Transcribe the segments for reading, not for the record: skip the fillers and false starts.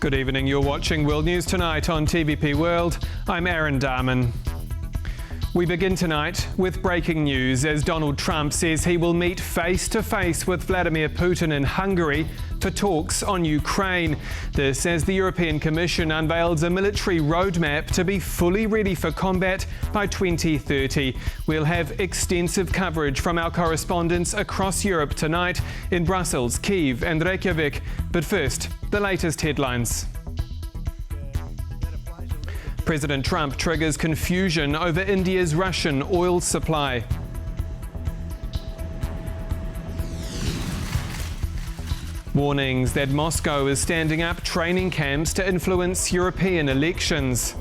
Good evening, you're watching World News Tonight on TVP World. I'm Aaron Darman. We begin tonight with breaking news as Donald Trump says he will meet face-to-face with Vladimir Putin in Hungary for talks on Ukraine. This as the European Commission unveils a military roadmap to be fully ready for combat by 2030. We'll have extensive coverage from our correspondents across Europe tonight in Brussels, Kyiv and Reykjavik. But first, the latest headlines. President Trump triggers confusion over India's Russian oil supply. Warnings that Moscow is standing up training camps to influence European elections.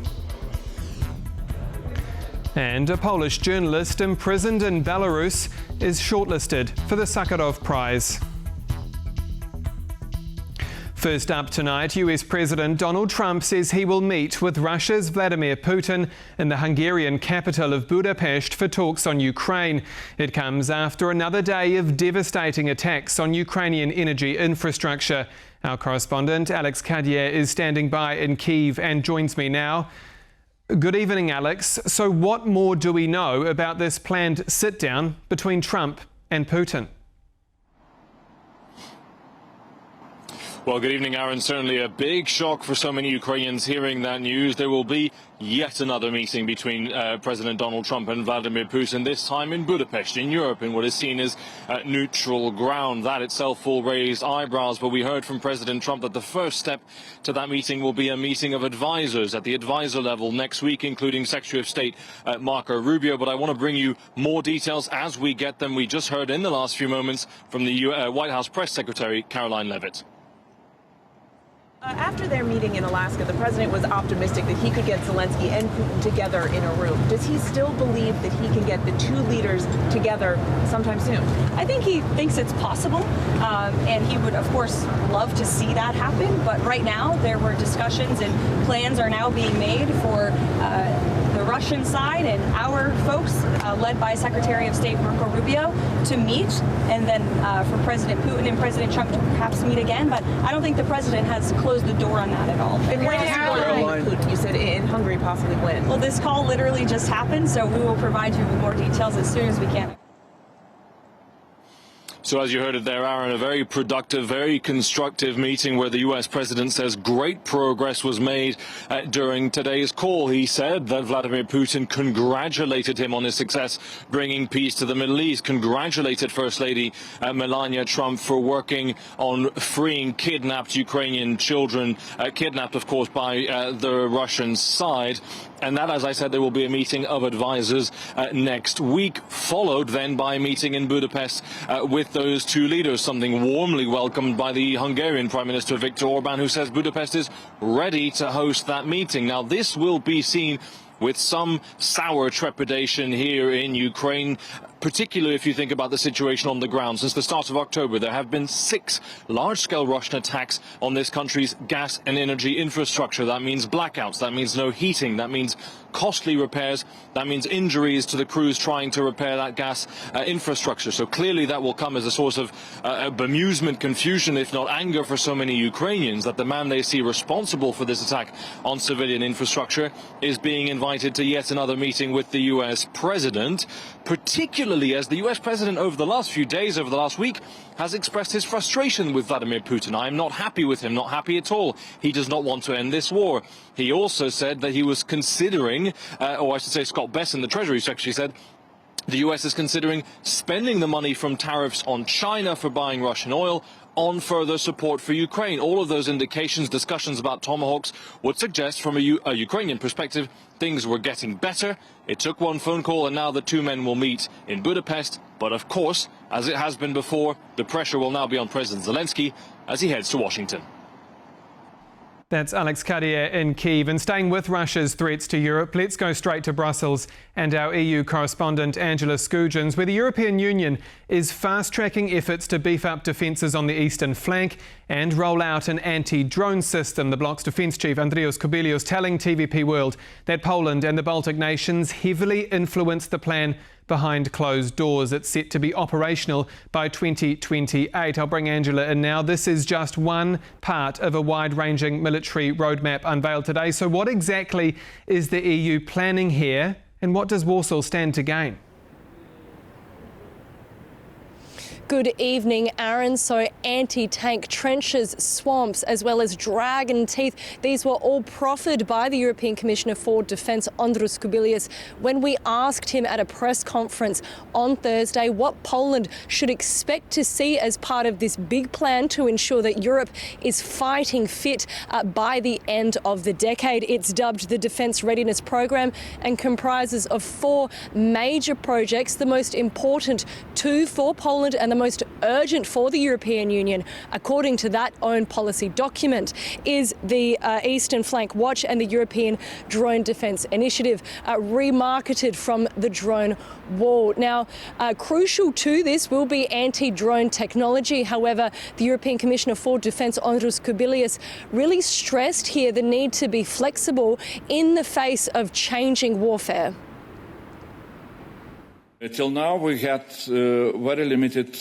And a Polish journalist imprisoned in Belarus is shortlisted for the Sakharov Prize. First up tonight, US President Donald Trump says he will meet with Russia's Vladimir Putin in the Hungarian capital of Budapest for talks on Ukraine. It comes after another day of devastating attacks on Ukrainian energy infrastructure. Our correspondent Alex Cadier is standing by in Kyiv and joins me now. Good evening, Alex. So what more do we know about this planned sit-down between Trump and Putin? Well, good evening, Aaron. Certainly a big shock for so many Ukrainians hearing that news. There will be yet another meeting between President Donald Trump and Vladimir Putin, this time in Budapest, in Europe, in what is seen as neutral ground. That itself will raise eyebrows, but we heard from President Trump that the first step to that meeting will be a meeting of advisors at the advisor level next week, including Secretary of State Marco Rubio. But I want to bring you more details as we get them. We just heard in the last few moments from the White House Press Secretary Caroline Leavitt. After their meeting in Alaska, the president was optimistic that he could get Zelensky and Putin together in a room. Does he still believe that he can get the two leaders together sometime soon? I think he thinks it's possible, and he would, of course, love to see that happen. But right now, there were discussions and plans are now being made for the Russian side and our folks, led by Secretary of State Marco Rubio, to meet, and then for President Putin and President Trump to perhaps meet again. But I don't think the president has closed the door on that at all. And when is he going to meet Putin? You said in Hungary, possibly when? Well, this call literally just happened, so we will provide you with more details as soon as we can. So as you heard it there, Aaron, a very productive, very constructive meeting where the U.S. president says great progress was made during today's call. He said that Vladimir Putin congratulated him on his success bringing peace to the Middle East, congratulated First Lady Melania Trump for working on freeing kidnapped Ukrainian children, kidnapped, of course, by the Russian side. And that, as I said, there will be a meeting of advisors next week, followed then by a meeting in Budapest with those two leaders, something warmly welcomed by the Hungarian Prime Minister Viktor Orban, who says Budapest is ready to host that meeting. Now, this will be seen with some sour trepidation here in Ukraine, particularly if you think about the situation on the ground. Since the start of October, there have been 6 large-scale Russian attacks on this country's gas and energy infrastructure. That means blackouts, that means no heating, that means costly repairs, that means injuries to the crews trying to repair that gas infrastructure. So clearly that will come as a source of bemusement, confusion, if not anger for so many Ukrainians, that the man they see responsible for this attack on civilian infrastructure is being invited to yet another meeting with the US president, particularly as the US president over the last few days, over the last week, has expressed his frustration with Vladimir Putin. I am not happy with him, not happy at all. He does not want to end this war. He also said that he was considering, or I should say Scott Bessent, the Treasury Secretary, said the US is considering spending the money from tariffs on China for buying Russian oil on further support for Ukraine. All of those indications, discussions about Tomahawks would suggest from a Ukrainian perspective, things were getting better. It took one phone call and now the two men will meet in Budapest. But of course, as it has been before, the pressure will now be on President Zelensky as he heads to Washington. That's Alex Cadier in Kyiv. And staying with Russia's threats to Europe, let's go straight to Brussels and our EU correspondent Angela Scoogens, where the European Union is fast-tracking efforts to beef up defences on the eastern flank and roll out an anti-drone system. The bloc's defence chief Andrius Kubilius telling TVP World that Poland and the Baltic nations heavily influenced the plan behind closed doors. It's set to be operational by 2028. I'll bring Angela in now. This is just one part of a wide-ranging military roadmap unveiled today. So what exactly is the EU planning here, and what does Warsaw stand to gain? Good evening, Aaron. So anti-tank trenches, swamps, as well as dragon teeth. These were all proffered by the European Commissioner for Defence, Andrius Kubilius, when we asked him at a press conference on Thursday what Poland should expect to see as part of this big plan to ensure that Europe is fighting fit by the end of the decade. It's dubbed the Defence Readiness Programme and comprises of 4 major projects, the most important 2 for Poland and the most urgent for the European Union, according to that own policy document, is the Eastern Flank Watch and the European Drone Defence Initiative, remarketed from the drone wall. Now, crucial to this will be anti-drone technology. However, the European Commissioner for Defence, Andrius Kubilius, really stressed here the need to be flexible in the face of changing warfare. Till now, we had very limited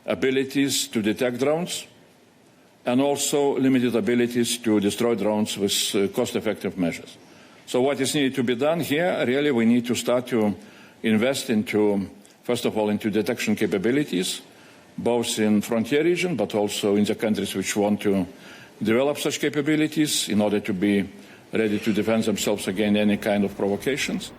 abilities to detect drones and also limited abilities to destroy drones with cost-effective measures. So what is needed to be done here, really, we need to start to invest into, first of all, into detection capabilities, both in frontier region, but also in the countries which want to develop such capabilities in order to be ready to defend themselves against any kind of provocations.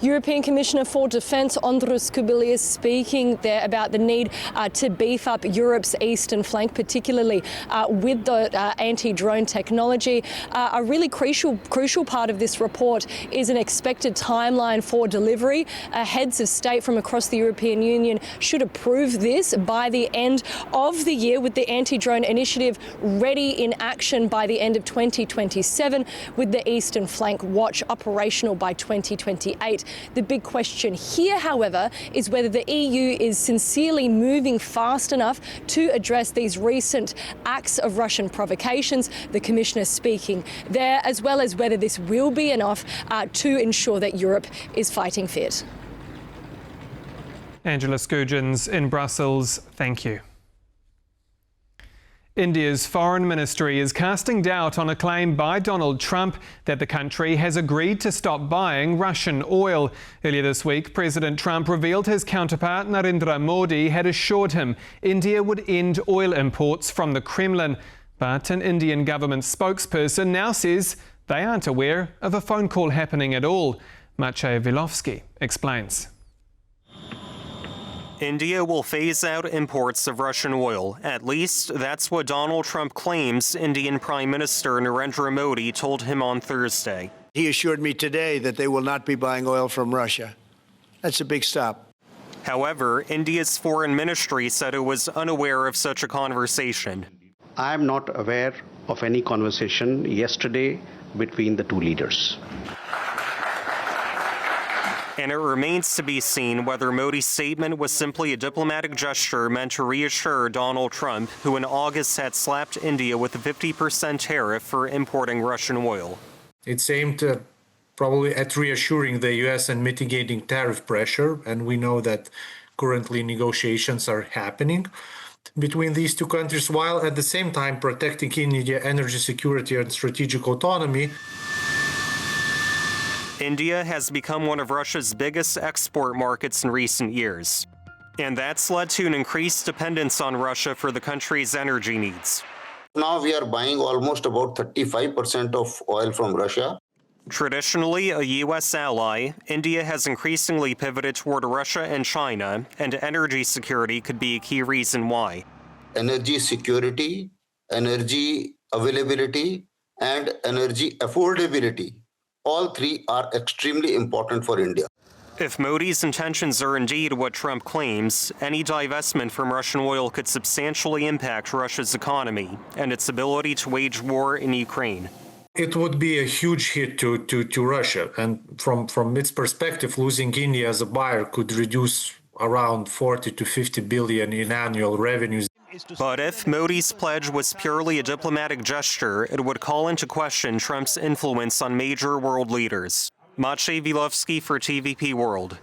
European Commissioner for Defence, Andrius Kubilius, speaking there about the need to beef up Europe's eastern flank, particularly with the anti-drone technology. A really crucial part of this report is an expected timeline for delivery. Heads of state from across the European Union should approve this by the end of the year, with the anti-drone initiative ready in action by the end of 2027, with the Eastern Flank Watch operational by 2028. The big question here, however, is whether the EU is sincerely moving fast enough to address these recent acts of Russian provocations, the Commissioner speaking there, as well as whether this will be enough to ensure that Europe is fighting fit. Angela Skujins in Brussels, thank you. India's foreign ministry is casting doubt on a claim by Donald Trump that the country has agreed to stop buying Russian oil. Earlier this week, President Trump revealed his counterpart Narendra Modi had assured him India would end oil imports from the Kremlin. But an Indian government spokesperson now says they aren't aware of a phone call happening at all. Maciej Wielowski explains. India will phase out imports of Russian oil. At least that's what Donald Trump claims Indian Prime Minister Narendra Modi told him on Thursday. He assured me today that they will not be buying oil from Russia. That's a big stop. However, India's foreign ministry said it was unaware of such a conversation. I am not aware of any conversation yesterday between the 2 leaders. And it remains to be seen whether Modi's statement was simply a diplomatic gesture meant to reassure Donald Trump, who in August had slapped India with a 50% tariff for importing Russian oil. It's aimed probably at reassuring the U.S. and mitigating tariff pressure, and we know that currently negotiations are happening between these 2 countries, while at the same time protecting India's energy security and strategic autonomy. India has become one of Russia's biggest export markets in recent years. And that's led to an increased dependence on Russia for the country's energy needs. Now we are buying almost about 35% of oil from Russia. Traditionally a U.S. ally, India has increasingly pivoted toward Russia and China, and energy security could be a key reason why. Energy security, energy availability, and energy affordability. All 3 are extremely important for India. If Modi's intentions are indeed what Trump claims, any divestment from Russian oil could substantially impact Russia's economy and its ability to wage war in Ukraine. It would be a huge hit to Russia, and from its perspective, losing India as a buyer could reduce around 40 to 50 billion in annual revenues. But if Modi's pledge was purely a diplomatic gesture, it would call into question Trump's influence on major world leaders. Maciej Wielowski for TVP World.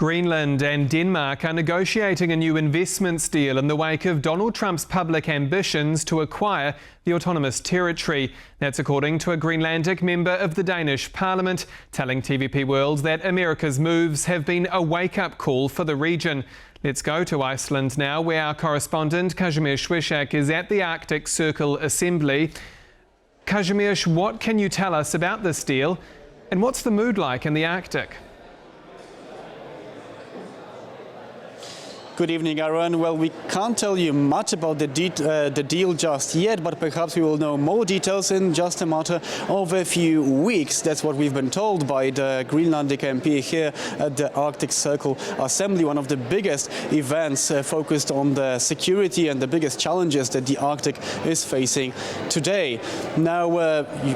Greenland and Denmark are negotiating a new investments deal in the wake of Donald Trump's public ambitions to acquire the autonomous territory. That's according to a Greenlandic member of the Danish Parliament, telling TVP World that America's moves have been a wake-up call for the region. Let's go to Iceland now, where our correspondent Kazimierz Swiesiak is at the Arctic Circle Assembly. Kazimierz, what can you tell us about this deal, and what's the mood like in the Arctic? Good evening, Aaron. Well, we can't tell you much about the deal just yet, but perhaps we will know more details in just a matter of a few weeks. That's what we've been told by the Greenlandic MP here at the Arctic Circle Assembly, one of the biggest events focused on the security and the biggest challenges that the Arctic is facing today. Now,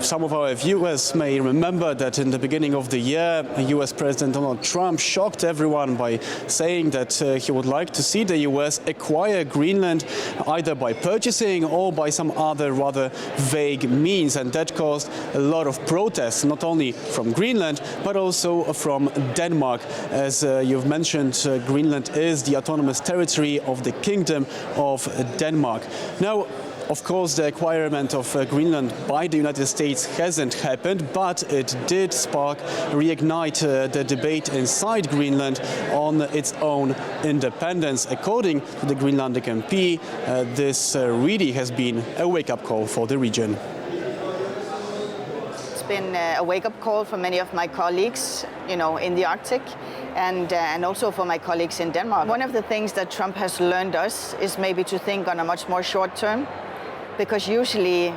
some of our viewers may remember that in the beginning of the year, US President Donald Trump shocked everyone by saying that he would like to see the US acquire Greenland either by purchasing or by some other rather vague means, and that caused a lot of protests, not only from Greenland but also from Denmark. As you've mentioned, Greenland is the autonomous territory of the Kingdom of Denmark. Now, of course, the acquirement of Greenland by the United States hasn't happened, but it did reignite the debate inside Greenland on its own independence. According to the Greenlandic MP, this really has been a wake-up call for the region. It's been a wake-up call for many of my colleagues, in the Arctic, and also for my colleagues in Denmark. One of the things that Trump has learned us is maybe to think on a much more short term. Because usually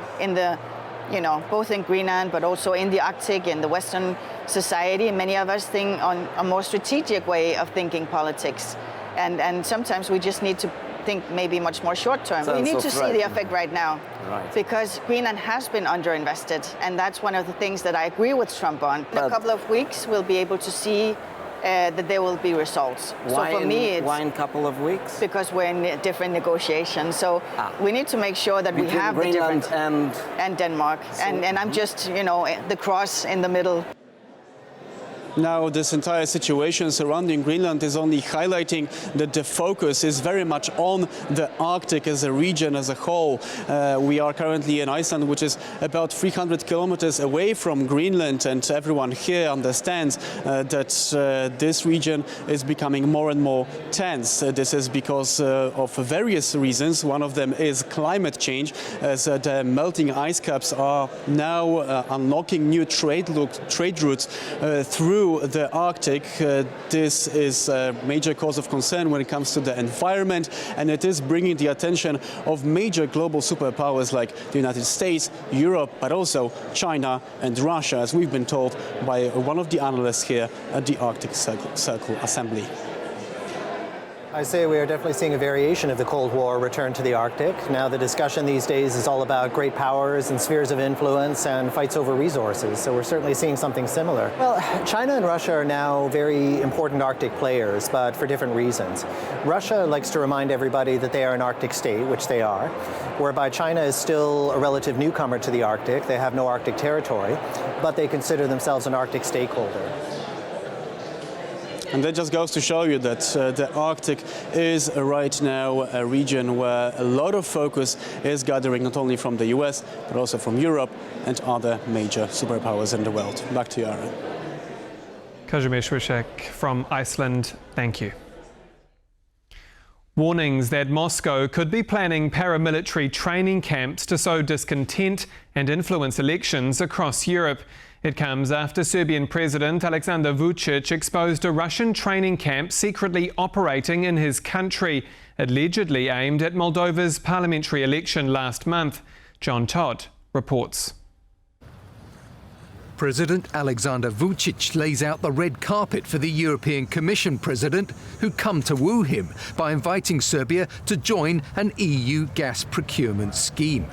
both in Greenland, but also in the Arctic, in the Western society, many of us think on a more strategic way of thinking politics. And sometimes we just need to think maybe much more short term. We need to see the effect right now. Right. Because Greenland has been underinvested. And that's one of the things that I agree with Trump on. In a couple of weeks, we'll be able to see that there will be results. Why so for me, it's why in a couple of weeks? Because we're in different negotiations. So we need to make sure that we have Greenland the different and Denmark. So, and I'm just, the cross in the middle. Now, this entire situation surrounding Greenland is only highlighting that the focus is very much on the Arctic as a region as a whole. We are currently in Iceland, which is about 300 kilometers away from Greenland, and everyone here understands that this region is becoming more and more tense. This is because of various reasons. One of them is climate change, as the melting ice caps are now unlocking new trade routes through the Arctic. This is a major cause of concern when it comes to the environment, and it is bringing the attention of major global superpowers like the United States, Europe, but also China and Russia, as we've been told by one of the analysts here at the Arctic Circle Assembly. I say we are definitely seeing a variation of the Cold War return to the Arctic. Now the discussion these days is all about great powers and spheres of influence and fights over resources, so we're certainly seeing something similar. Well, China and Russia are now very important Arctic players, but for different reasons. Russia likes to remind everybody that they are an Arctic state, which they are, whereby China is still a relative newcomer to the Arctic. They have no Arctic territory, but they consider themselves an Arctic stakeholder. And that just goes to show you that the Arctic is right now a region where a lot of focus is gathering, not only from the US, but also from Europe and other major superpowers in the world. Back to you, Aaron. Kazimierz Swiesiak from Iceland, thank you. Warnings that Moscow could be planning paramilitary training camps to sow discontent and influence elections across Europe. It comes after Serbian President Aleksandar Vučić exposed a Russian training camp secretly operating in his country, allegedly aimed at Moldova's parliamentary election last month. John Todd reports. President Aleksandar Vučić lays out the red carpet for the European Commission president, who'd come to woo him by inviting Serbia to join an EU gas procurement scheme.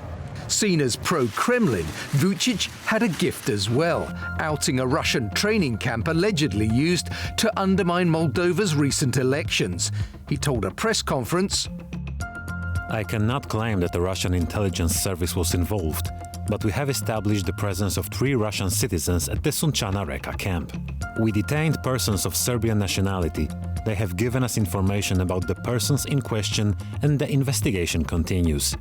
Seen as pro-Kremlin, Vučić had a gift as well, outing a Russian training camp allegedly used to undermine Moldova's recent elections. He told a press conference, "I cannot claim that the Russian intelligence service was involved. but we have established the presence of 3 Russian citizens at the Sunchana Reka camp. We detained persons of Serbian nationality. They have given us information about the persons in question, and the investigation continues.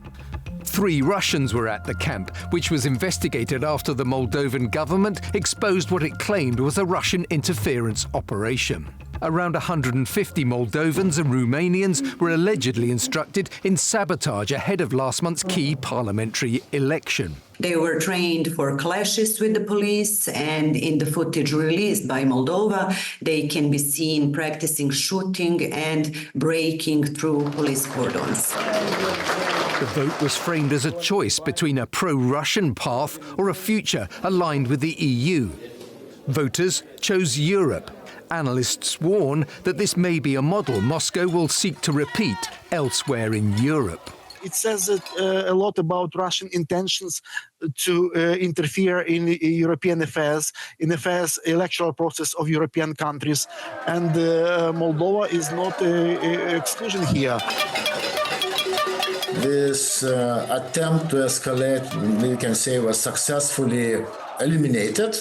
3 Russians were at the camp, which was investigated after the Moldovan government exposed what it claimed was a Russian interference operation. Around 150 Moldovans and Romanians were allegedly instructed in sabotage ahead of last month's key parliamentary election. They were trained for clashes with the police, and in the footage released by Moldova, they can be seen practicing shooting and breaking through police cordons. The vote was framed as a choice between a pro-Russian path or a future aligned with the EU. Voters chose Europe. Analysts warn that this may be a model Moscow will seek to repeat elsewhere in Europe. It says a lot about Russian intentions to interfere in European affairs, in affairs, electoral process of European countries, and Moldova is not an exclusion here. This attempt to escalate, we can say, was successfully eliminated.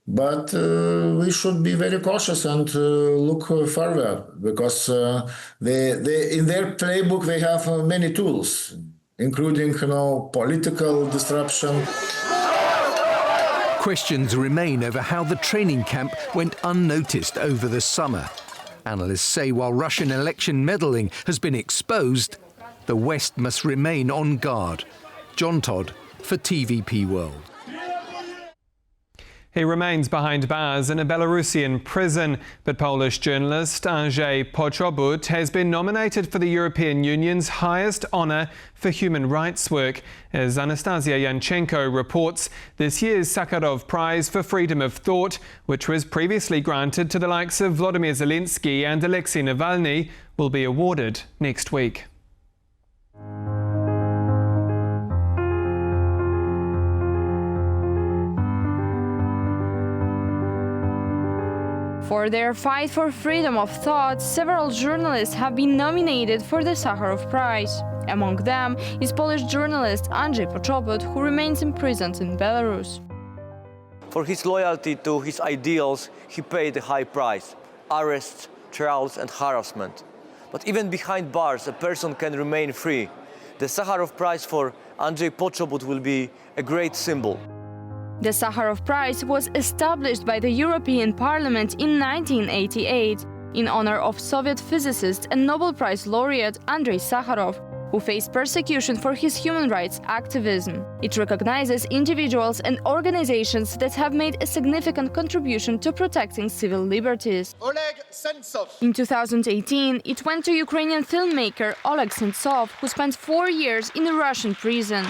But we should be very cautious and look further, because in their playbook they have many tools, including political disruption. Questions remain over how the training camp went unnoticed over the summer. Analysts say while Russian election meddling has been exposed, the West must remain on guard. John Todd for TVP World. He remains behind bars in a Belarusian prison, but Polish journalist Andrzej Poczobut has been nominated for the European Union's highest honour for human rights work. As Anastasia Yanchenko reports, this year's Sakharov Prize for Freedom of Thought, which was previously granted to the likes of Vladimir Zelensky and Alexei Navalny, will be awarded next week. For their fight for freedom of thought, several journalists have been nominated for the Sakharov Prize. Among them is Polish journalist Andrzej Poczobut, who remains imprisoned in Belarus. For his loyalty to his ideals, he paid a high price: arrests, trials and harassment. But even behind bars, a person can remain free. The Sakharov Prize for Andrzej Poczobut will be a great symbol. The Sakharov Prize was established by the European Parliament in 1988 in honor of Soviet physicist and Nobel Prize laureate Andrei Sakharov, who faced persecution for his human rights activism. It recognizes individuals and organizations that have made a significant contribution to protecting civil liberties. In 2018, it went to Ukrainian filmmaker Oleg Sentsov, who spent 4 years in a Russian prison.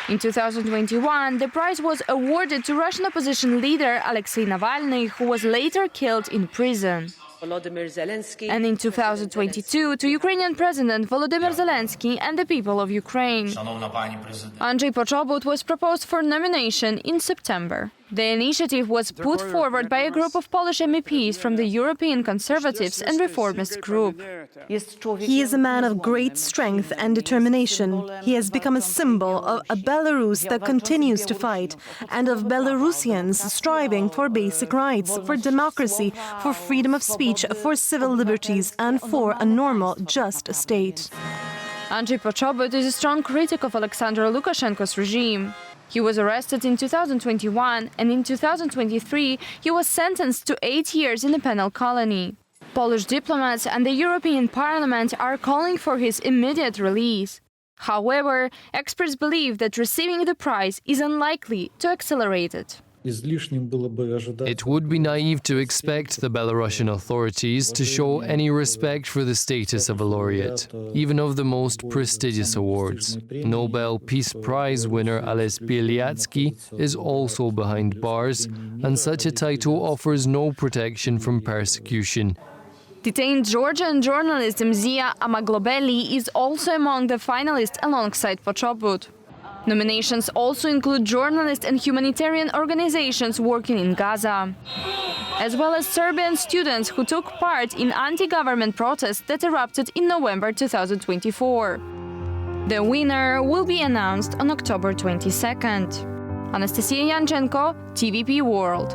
In 2021, the prize was awarded to Russian opposition leader Alexei Navalny, who was later killed in prison. And in 2022, to Ukrainian President Volodymyr Zelensky and the people of Ukraine. Andrzej Poczobut was proposed for nomination in September. The initiative was put forward by a group of Polish MEPs from the European Conservatives and Reformist group. He is a man of great strength and determination. He has become a symbol of a Belarus that continues to fight, and of Belarusians striving for basic rights, for democracy, for freedom of speech, for civil liberties, and for a normal, just state. Andrzej Poczobut is a strong critic of Alexander Lukashenko's regime. He was arrested in 2021, and in 2023 he was sentenced to 8 years in a penal colony. Polish diplomats and the European Parliament are calling for his immediate release. However, experts believe that receiving the prize is unlikely to accelerate it. It would be naive to expect the Belarusian authorities to show any respect for the status of a laureate, even of the most prestigious awards. Nobel Peace Prize winner Ales Bialiatski is also behind bars, and such a title offers no protection from persecution. Detained Georgian journalist Mzia Amaglobeli is also among the finalists alongside Poczobut. Nominations also include journalists and humanitarian organizations working in Gaza, as well as Serbian students who took part in anti-government protests that erupted in November 2024. The winner will be announced on October 22nd. Anastasia Yanchenko, TVP World.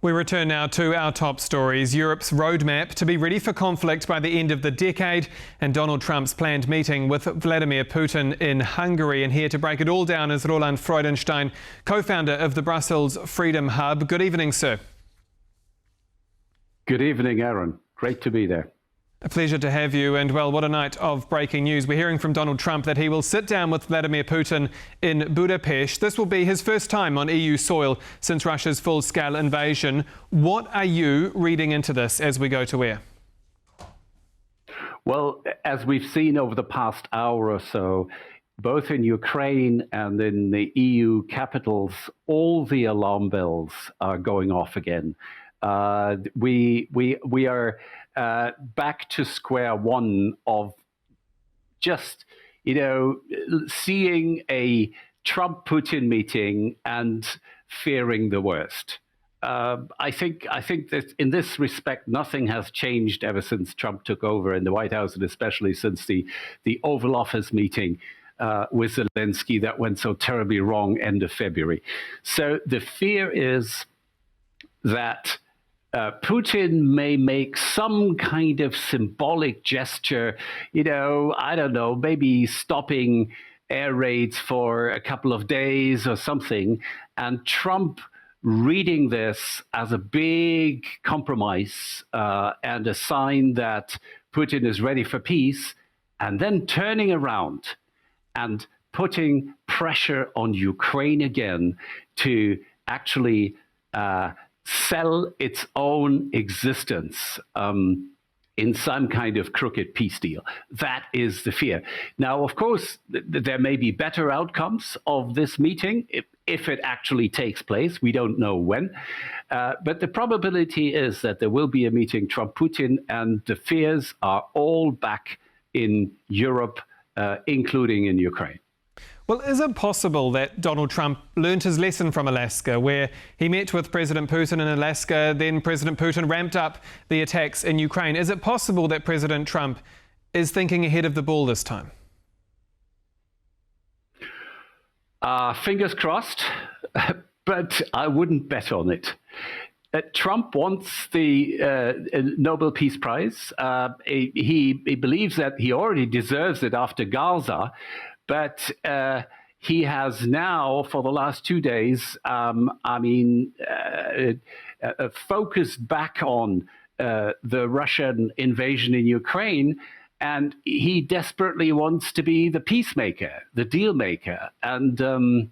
We return now to our top stories. Europe's roadmap to be ready for conflict by the end of the decade, and Donald Trump's planned meeting with Vladimir Putin in Hungary. And here to break it all down is Roland Freudenstein, co-founder of the Brussels Freedom Hub. Good evening, sir. Good evening, Aaron. Great to be there. A pleasure to have you, and well, what a night of breaking news. We're hearing from Donald Trump that he will sit down with Vladimir Putin in Budapest. This will be his first time on EU soil since Russia's full-scale invasion. What are you reading into this as we go to air? Well, as we've seen over the past hour or so, both in Ukraine and in the EU capitals, all the alarm bells are going off again. We are back to square one of just, seeing a Trump-Putin meeting and fearing the worst. I think that in this respect, nothing has changed ever since Trump took over in the White House, and especially since the Oval Office meeting with Zelensky that went so terribly wrong end of February. So the fear is that Putin may make some kind of symbolic gesture, I don't know, maybe stopping air raids for a couple of days or something, and Trump reading this as a big compromise and a sign that Putin is ready for peace, and then turning around and putting pressure on Ukraine again to actually sell its own existence in some kind of crooked peace deal. That is the fear. Now, of course, there may be better outcomes of this meeting if it actually takes place. We don't know when. But the probability is that there will be a meeting Trump-Putin, and the fears are all back in Europe, including in Ukraine. Well, is it possible that Donald Trump learned his lesson from Alaska, where he met with President Putin in Alaska, then President Putin ramped up the attacks in Ukraine? Is it possible that President Trump is thinking ahead of the ball this time? Fingers crossed, but I wouldn't bet on it. Trump wants the Nobel Peace Prize. He believes that he already deserves it after Gaza. But he has now, for the last 2 days, focused back on the Russian invasion in Ukraine, and he desperately wants to be the peacemaker, the deal maker. And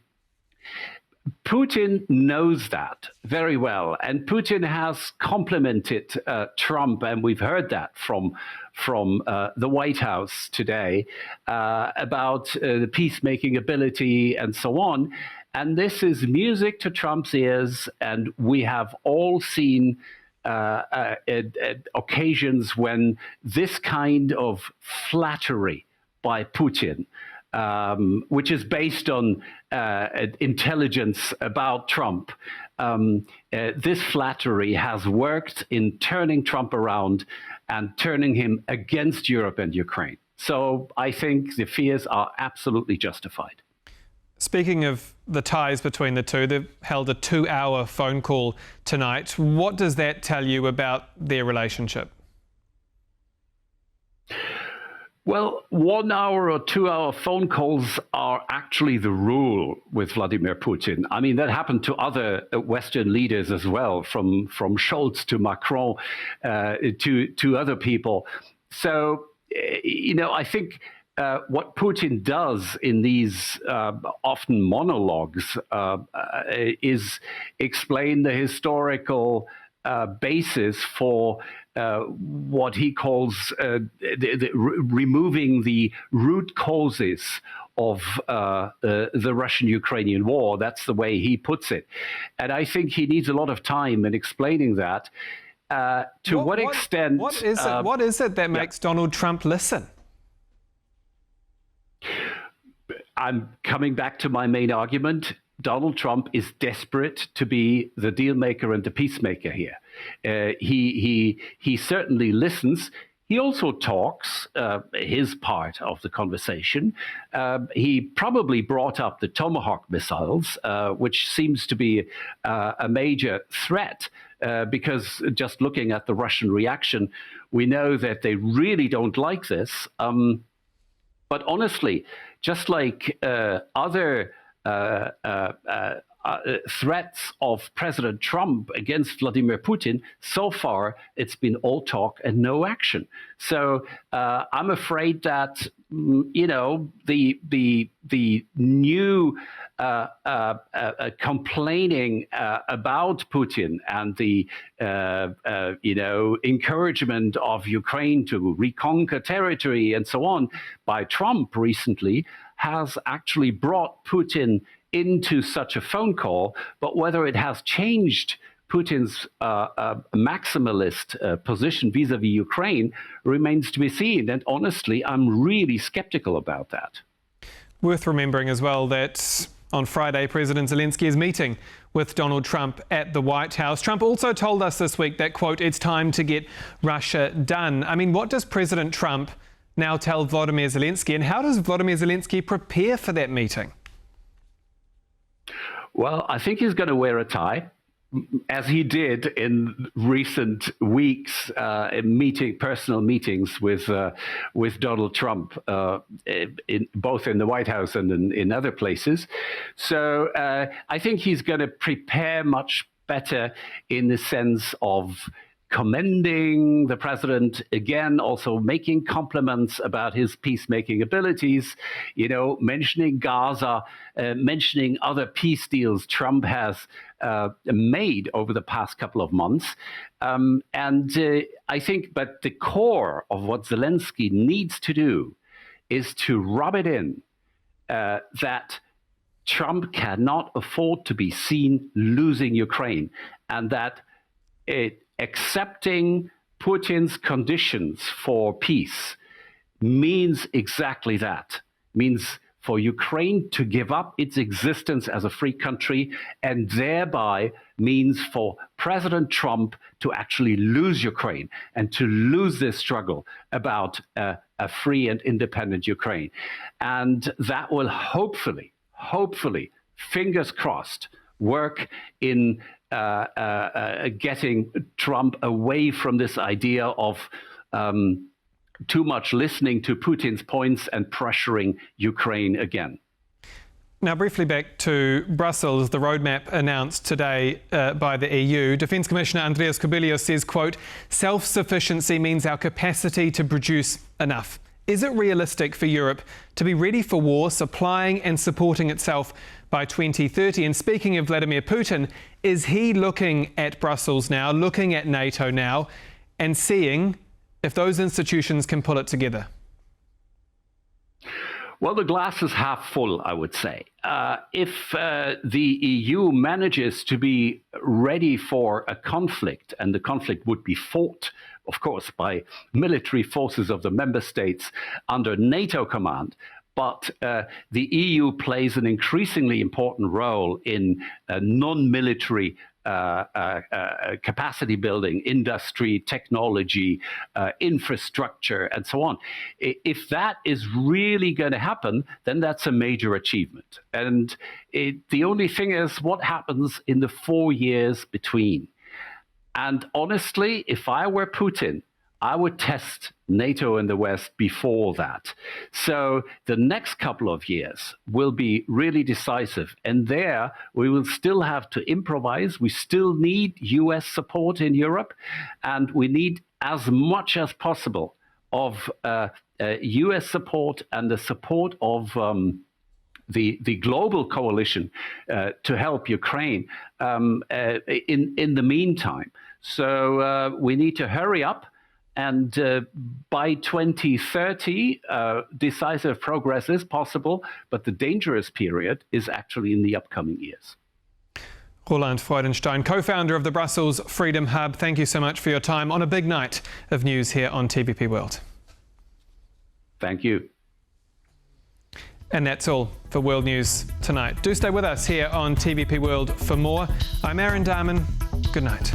Putin knows that very well, and Putin has complimented Trump, and we've heard that from the White House today about the peacemaking ability and so on. And this is music to Trump's ears, and we have all seen occasions when this kind of flattery by Putin, which is based on intelligence about Trump. This flattery has worked in turning Trump around and turning him against Europe and Ukraine. So I think the fears are absolutely justified. Speaking of the ties between the two, they've held a 2-hour phone call tonight. What does that tell you about their relationship? Well, 1 hour or 2 hour phone calls are actually the rule with Vladimir Putin. I mean, that happened to other Western leaders as well, from Scholz to Macron to other people. So, I think what Putin does in these often monologues is explain the historical basis for what he calls removing the root causes of the Russian-Ukrainian war. That's the way he puts it. And I think he needs a lot of time in explaining that. To what extent... What is it that makes Donald Trump listen? I'm coming back to my main argument. Donald Trump is desperate to be the deal maker and the peacemaker here. He certainly listens. He also talks his part of the conversation. He probably brought up the Tomahawk missiles, which seems to be a major threat, because just looking at the Russian reaction, we know that they really don't like this. But honestly, just like other threats of President Trump against Vladimir Putin, so far it's been all talk and no action. So I'm afraid that the new complaining about Putin and the encouragement of Ukraine to reconquer territory and so on by Trump recently has actually brought Putin into such a phone call, but whether it has changed Putin's maximalist position vis-a-vis Ukraine remains to be seen. And honestly, I'm really skeptical about that. Worth remembering as well that on Friday, President Zelensky is meeting with Donald Trump at the White House. Trump also told us this week that, quote, it's time to get Russia done. I mean, what does President Trump now tell Vladimir Zelensky, and how does Vladimir Zelensky prepare for that meeting? Well, I think he's going to wear a tie, as he did in recent weeks, in personal meetings with Donald Trump, both in the White House and in other places. So I think he's going to prepare much better in the sense of commending the president, again, also making compliments about his peacemaking abilities, mentioning Gaza, mentioning other peace deals Trump has made over the past couple of months. I think, but the core of what Zelensky needs to do is to rub it in that Trump cannot afford to be seen losing Ukraine, and that accepting Putin's conditions for peace means exactly that. Means for Ukraine to give up its existence as a free country, and thereby means for President Trump to actually lose Ukraine and to lose this struggle about a free and independent Ukraine. And that will hopefully, fingers crossed, work in getting Trump away from this idea of too much listening to Putin's points and pressuring Ukraine again. Now, briefly back to Brussels, the roadmap announced today by the EU. Defence Commissioner Andrius Kubilius says, quote, self-sufficiency means our capacity to produce enough. Is it realistic for Europe to be ready for war, supplying and supporting itself by 2030? And speaking of Vladimir Putin, is he looking at Brussels now, looking at NATO now, and seeing if those institutions can pull it together? Well, the glass is half full, I would say. If the EU manages to be ready for a conflict, and the conflict would be fought, of course, by military forces of the member states under NATO command, but the EU plays an increasingly important role in non-military capacity building, industry, technology, infrastructure, and so on. If that is really going to happen, then that's a major achievement. And the only thing is what happens in the 4 years between. And honestly, if I were Putin, I would test NATO and the West before that. So the next couple of years will be really decisive. And there we will still have to improvise. We still need US support in Europe. And we need as much as possible of US support and the support of the global coalition to help Ukraine in the meantime. So we need to hurry up. And by 2030, decisive progress is possible, but the dangerous period is actually in the upcoming years. Roland Freudenstein, co-founder of the Brussels Freedom Hub, thank you so much for your time on a big night of news here on TVP World. Thank you. And that's all for World News tonight. Do stay with us here on TVP World for more. I'm Aaron Darman. Good night.